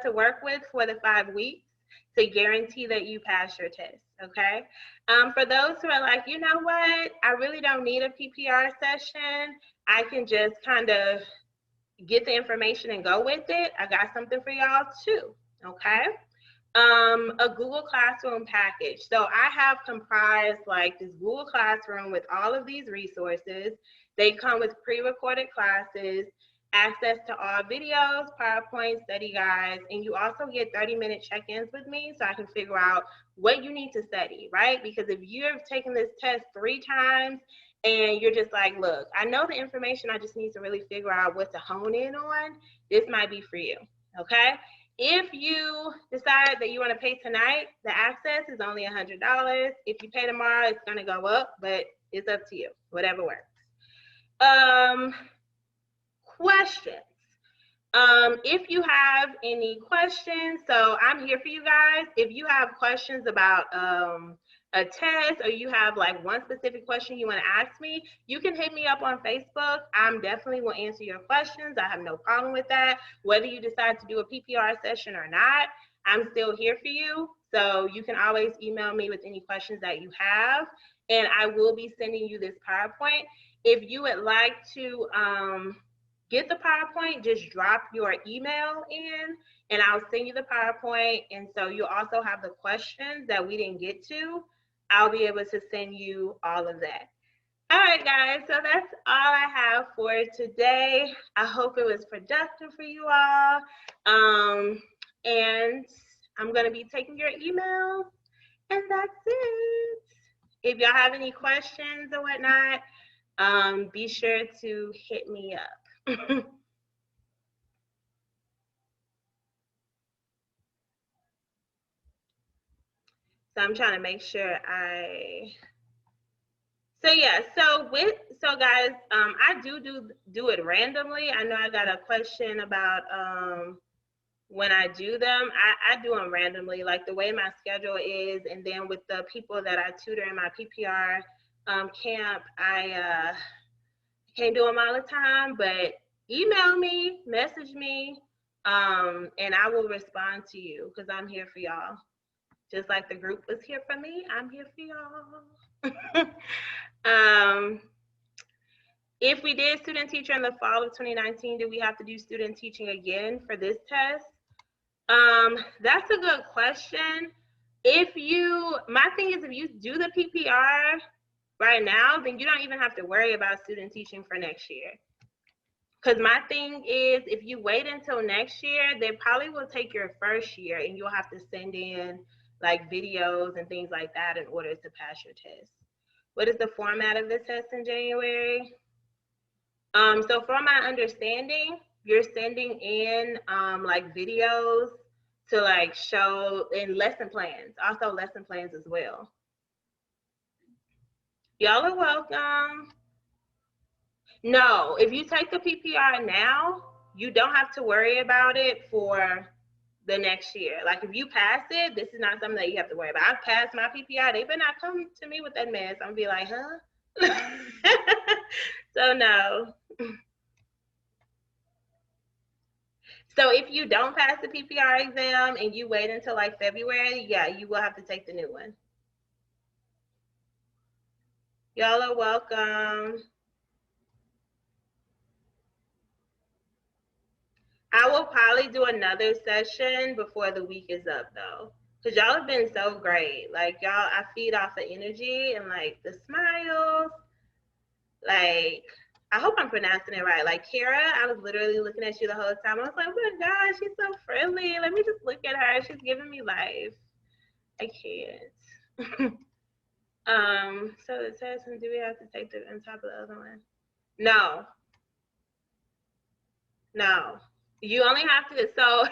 to work with for the 5 weeks to guarantee that you pass your test, okay? For those who are like, you know what, I really don't need a PPR session, I can just kind of get the information and go with it, I got something for y'all too, okay? A Google Classroom package. So I have comprised like this Google Classroom with all of these resources. They come with pre-recorded classes, access to all videos, PowerPoint, study guides, and you also get 30-minute check-ins with me so I can figure out what you need to study, right? Because if you've taken this test 3 times and you're just like, look, I know the information, I just need to really figure out what to hone in on, this might be for you, okay? If you decide that you want to pay tonight, the access is only $100. If you pay tomorrow, it's going to go up, but it's up to you, whatever works. Questions. If you have any questions, so I'm here for you guys. If you have questions about a test, or you have like one specific question you want to ask me, you can hit me up on Facebook. I'm definitely will answer your questions. I have no problem with that. Whether you decide to do a PPR session or not, I'm still here for you. So you can always email me with any questions that you have, and I will be sending you this PowerPoint. If you would like to get the PowerPoint, just drop your email in and I'll send you the PowerPoint. And so you'll also have the questions that we didn't get to. I'll be able to send you all of that. All right, guys, so that's all I have for today. I hope it was productive for you all. And I'm gonna be taking your emails, and that's it. If y'all have any questions or whatnot, be sure to hit me up. So I'm trying to make sure so guys, I do it randomly. I know I got a question about when I do them. I do them randomly, like the way my schedule is, and then with the people that I tutor in my PPR camp, I can't do them all the time, but email me, message me, and I will respond to you because I'm here for y'all. Just like the group was here for me, I'm here for y'all. If we did student teacher in the fall of 2019, do we have to do student teaching again for this test? That's a good question. my thing is, if you do the PPR right now, then you don't even have to worry about student teaching for next year. Because my thing is, if you wait until next year, they probably will take your first year and you'll have to send in like videos and things like that in order to pass your test. What is the format of the test in January? So from my understanding, you're sending in like videos to like show in lesson plans, also lesson plans as well. Y'all are welcome. No, if you take the PPR now, you don't have to worry about it for the next year. Like if you pass it, this is not something that you have to worry about. I've passed my PPR. They better not come to me with that mess. I'm gonna be like, huh? So no. So if you don't pass the PPR exam and you wait until like February, yeah, you will have to take the new one. Y'all are welcome. I will probably do another session before the week is up though. Cause y'all have been so great. Like y'all, I feed off the energy and like the smiles. Like, I hope I'm pronouncing it right. Like Kara, I was literally looking at you the whole time. I was like, oh my gosh, she's so friendly. Let me just look at her. She's giving me life. I can't. So the test, and do we have to take the on top of the other one? No. No. You only have to, so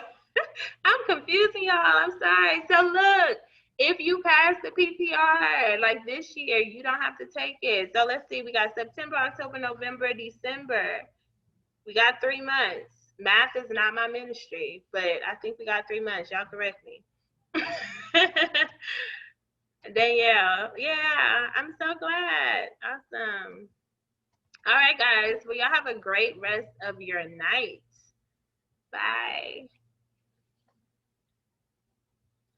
I'm confusing y'all. I'm sorry. So look, if you pass the PPR like this year, you don't have to take it. So let's see, we got September, October, November, December. We got 3 months. Math is not my ministry, but I think we got 3 months. Y'all correct me. Danielle, yeah, I'm so glad. Awesome. All right, guys. Well, y'all have a great rest of your night. Bye.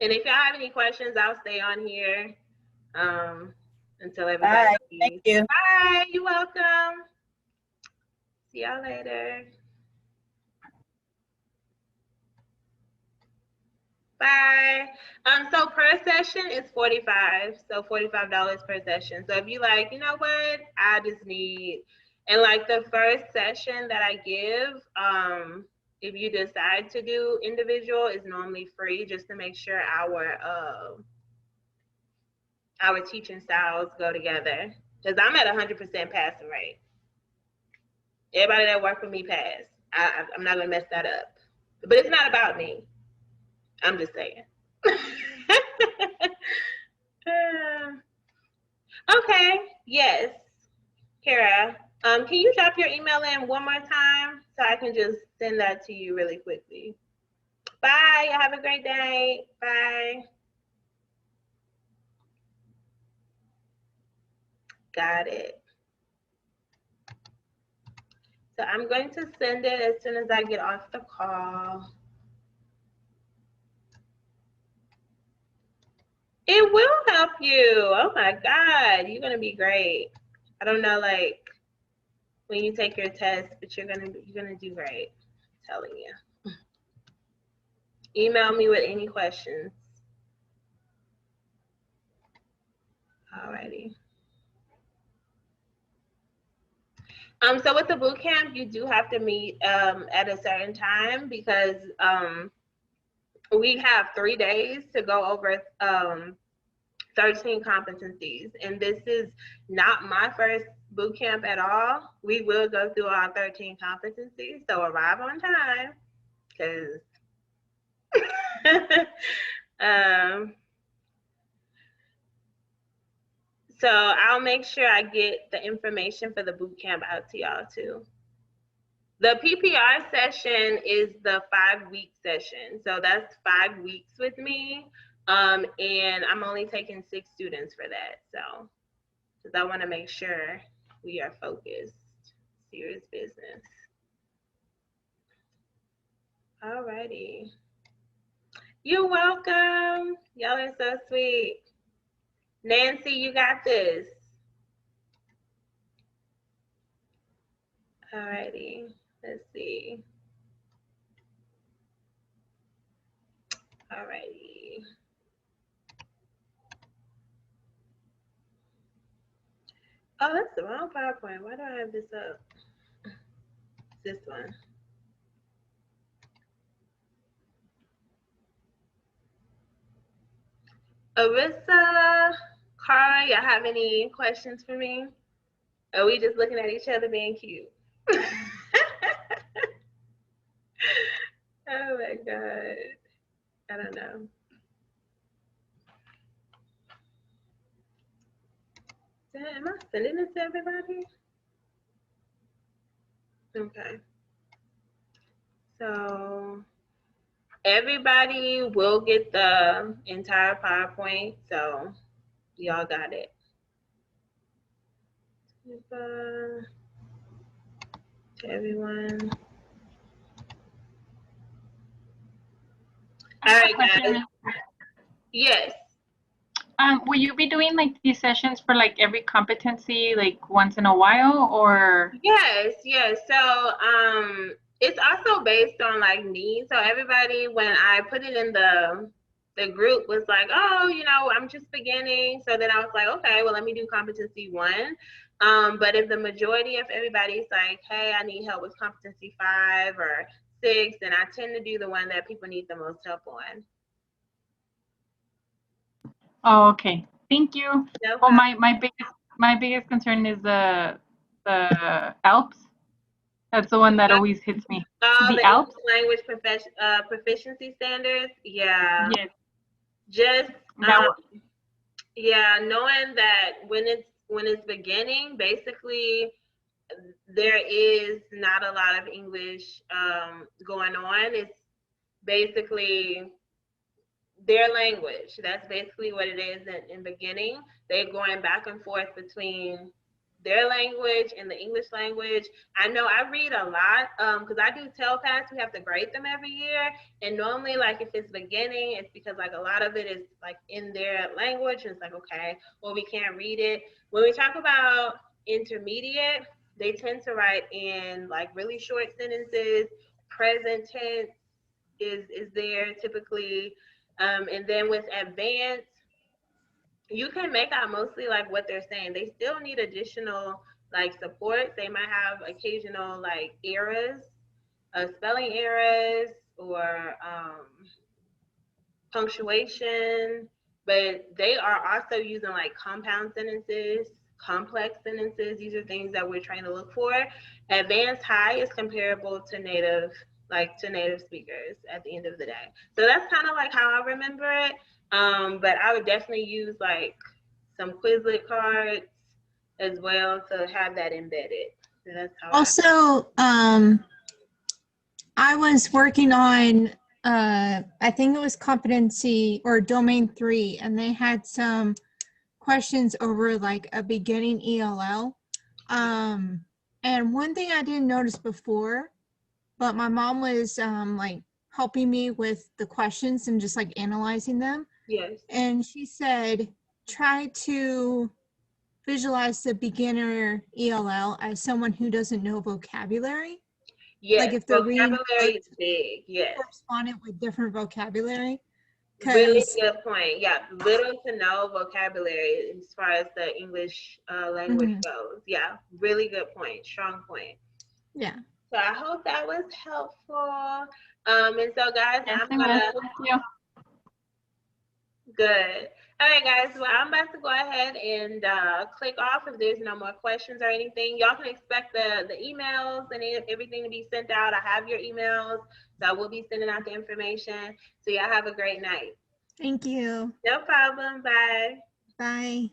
And if y'all have any questions, I'll stay on here until everybody Bye. leaves. Thank you. Bye. You're welcome. See y'all later. Bye. So per session is $45. So $45 per session. So if you like, you know what, I just need, and like the first session that I give, if you decide to do individual, is normally free just to make sure our teaching styles go together. Because I'm at 100% passing rate. Everybody that worked with me passed. I'm not gonna mess that up. But it's not about me. I'm just saying. Okay, yes. Kara, can you drop your email in one more time so I can just send that to you really quickly? Bye, have a great day. Bye. Got it. So I'm going to send it as soon as I get off the call. It will help you. Oh my God, you're gonna be great. I don't know, like when you take your test, but you're gonna do great. I'm telling you. Email me with any questions. Alrighty. So with the boot camp, you do have to meet at a certain time because we have 3 days to go over 13 competencies, and this is not my first boot camp at all. We will go through all 13 competencies, so arrive on time, because so I'll make sure I get the information for the boot camp out to y'all too. The PPR session is the 5-week session. So that's 5 weeks with me. And I'm only taking 6 students for that. So, because I want to make sure we are focused. Serious business. Alrighty. You're welcome. Y'all are so sweet. Nancy, you got this. Alrighty. Let's see. Alrighty. Oh, that's the wrong PowerPoint. Why do I have this up? This one. Arissa, Cara, y'all have any questions for me? Are we just looking at each other being cute? Oh my God. I don't know. Am I sending this to everybody? Okay. So everybody will get the entire PowerPoint. So y'all got it. To everyone. All right, guys. Yes. Will you be doing like these sessions for like every competency like once in a while or? Yes. So it's also based on like needs. So everybody, when I put it in the group, was like, oh, I'm just beginning. So then I was like, okay, well, let me do competency 1. But if the majority of everybody's like, hey, I need help with competency 5 or 6, then I tend to do the one that people need the most help on. Oh, okay. Thank you. No Well, problem. my biggest concern is the ALPS. That's the one that always hits me. The ALPS? English language proficiency standards. Yeah. Yes. Just That yeah, knowing that when it's beginning, basically there is not a lot of English going on. It's basically their language. That's basically what it is in beginning. They're going back and forth between their language and the English language. I know I read a lot because I do TELPAS. We have to grade them every year. And normally, like if it's beginning, it's because like a lot of it is like in their language. And it's like, okay, well, we can't read it. When we talk about intermediate, they tend to write in like really short sentences. Present tense is there typically. And then with advanced, you can make out mostly like what they're saying. They still need additional like support. They might have occasional like errors, spelling errors or punctuation, but they are also using like compound sentences, complex sentences. These are things that we're trying to look for. Advanced high is comparable to native speakers at the end of the day. So that's kind of like how I remember it. But I would definitely use like some Quizlet cards as well to have that embedded. So that's how Also, I was working on, I think it was competency or domain 3, and they had some questions over like a beginning ELL. And one thing I didn't notice before, but my mom was like helping me with the questions and just like analyzing them. Yes. And she said, try to visualize the beginner ELL as someone who doesn't know vocabulary. Yes, like if they're vocabulary reading is big. Yes. correspondent with different vocabulary. Really good point. Yeah, little to no vocabulary as far as the English language goes. Yeah, really good point. Strong point. Yeah. So I hope that was helpful. And so guys, yes, I'm gonna. Thank you. Good. All right, guys. Well, I'm about to go ahead and click off if there's no more questions or anything. Y'all can expect the emails and everything to be sent out. I have your emails, so I will be sending out the information. So y'all have a great night. Thank you. No problem. Bye. Bye.